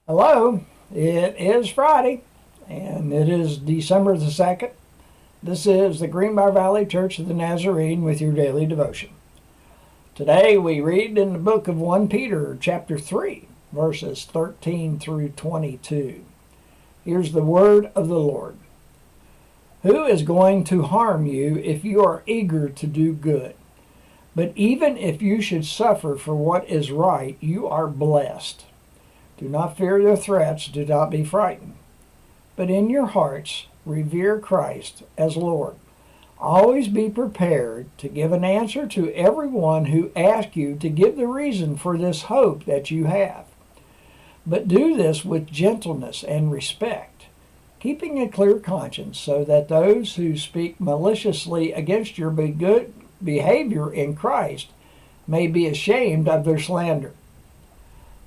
Hello, it is Friday, and it is December the 2nd. This is the Greenbrier Valley Church of the Nazarene with your daily devotion. Today we read in the book of 1 Peter, chapter 3, verses 13 through 22. Here's the word of the Lord. Who is going to harm you if you are eager to do good? But even if you should suffer for what is right, you are blessed. Do not fear their threats, do not be frightened. But in your hearts, revere Christ as Lord. Always be prepared to give an answer to everyone who asks you to give the reason for this hope that you have. But do this with gentleness and respect, keeping a clear conscience so that those who speak maliciously against your good behavior in Christ may be ashamed of their slander.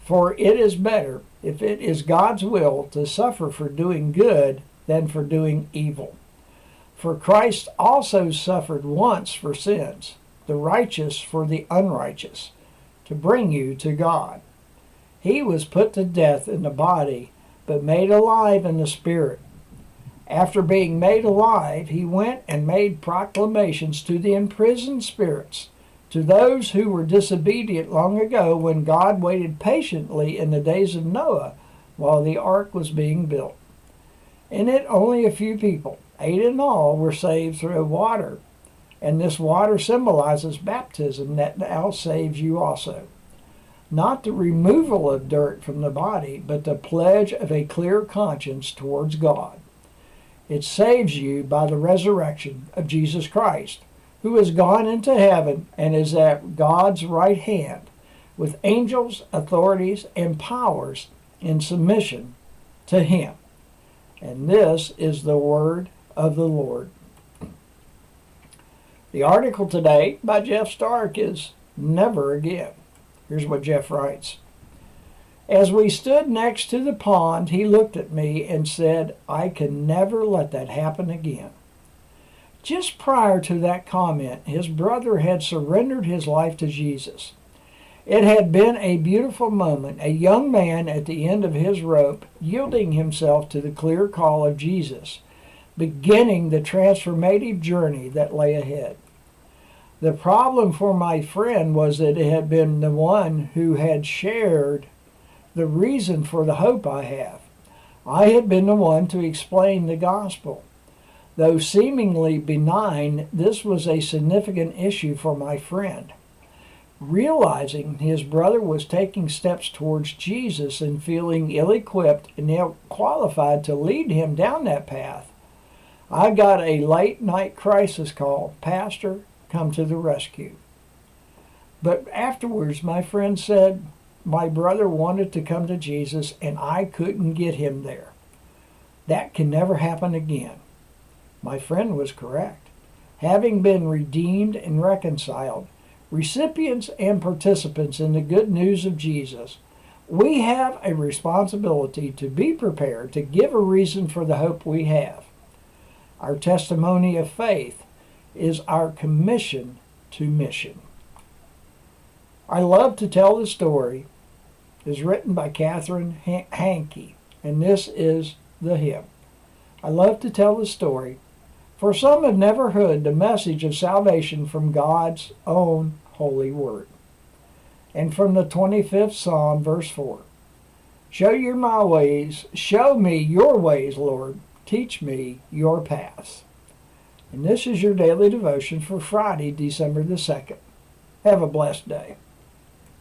For it is better, if it is God's will, to suffer for doing good than for doing evil. For Christ also suffered once for sins, the righteous for the unrighteous, to bring you to God. He was put to death in the body, but made alive in the spirit. After being made alive, he went and made proclamations to the imprisoned spirits, to those who were disobedient long ago when God waited patiently in the days of Noah while the ark was being built. In it only a few people, 8 in all, were saved through water, and this water symbolizes baptism that now saves you also. Not the removal of dirt from the body, but the pledge of a clear conscience towards God. It saves you by the resurrection of Jesus Christ, who has gone into heaven and is at God's right hand, with angels, authorities, and powers in submission to him. And this is the word of the Lord. The article today by Jeff Stark is Never Again. Here's what Jeff writes. As we stood next to the pond, he looked at me and said, "I can never let that happen again." Just prior to that comment, his brother had surrendered his life to Jesus. It had been a beautiful moment, a young man at the end of his rope, yielding himself to the clear call of Jesus, beginning the transformative journey that lay ahead. The problem for my friend was that it had been the one who had shared the reason for the hope I have. I had been the one to explain the gospel. Though seemingly benign, this was a significant issue for my friend. Realizing his brother was taking steps towards Jesus and feeling ill-equipped and ill-qualified to lead him down that path, I got a late-night crisis call. "Pastor, come to the rescue." But afterwards, my friend said, my brother wanted to come to Jesus and I couldn't get him there. That can never happen again. My friend was correct. Having been redeemed and reconciled, recipients and participants in the good news of Jesus, we have a responsibility to be prepared to give a reason for the hope we have. Our testimony of faith is our commission to mission. I Love to Tell the Story is written by Catherine Hankey, and this is the hymn. I love to tell the story, for some have never heard the message of salvation from God's own holy word. And from the 25th Psalm, verse 4, show me your ways, Lord, teach me your paths. And this is your daily devotion for Friday, December the 2nd. Have a blessed day.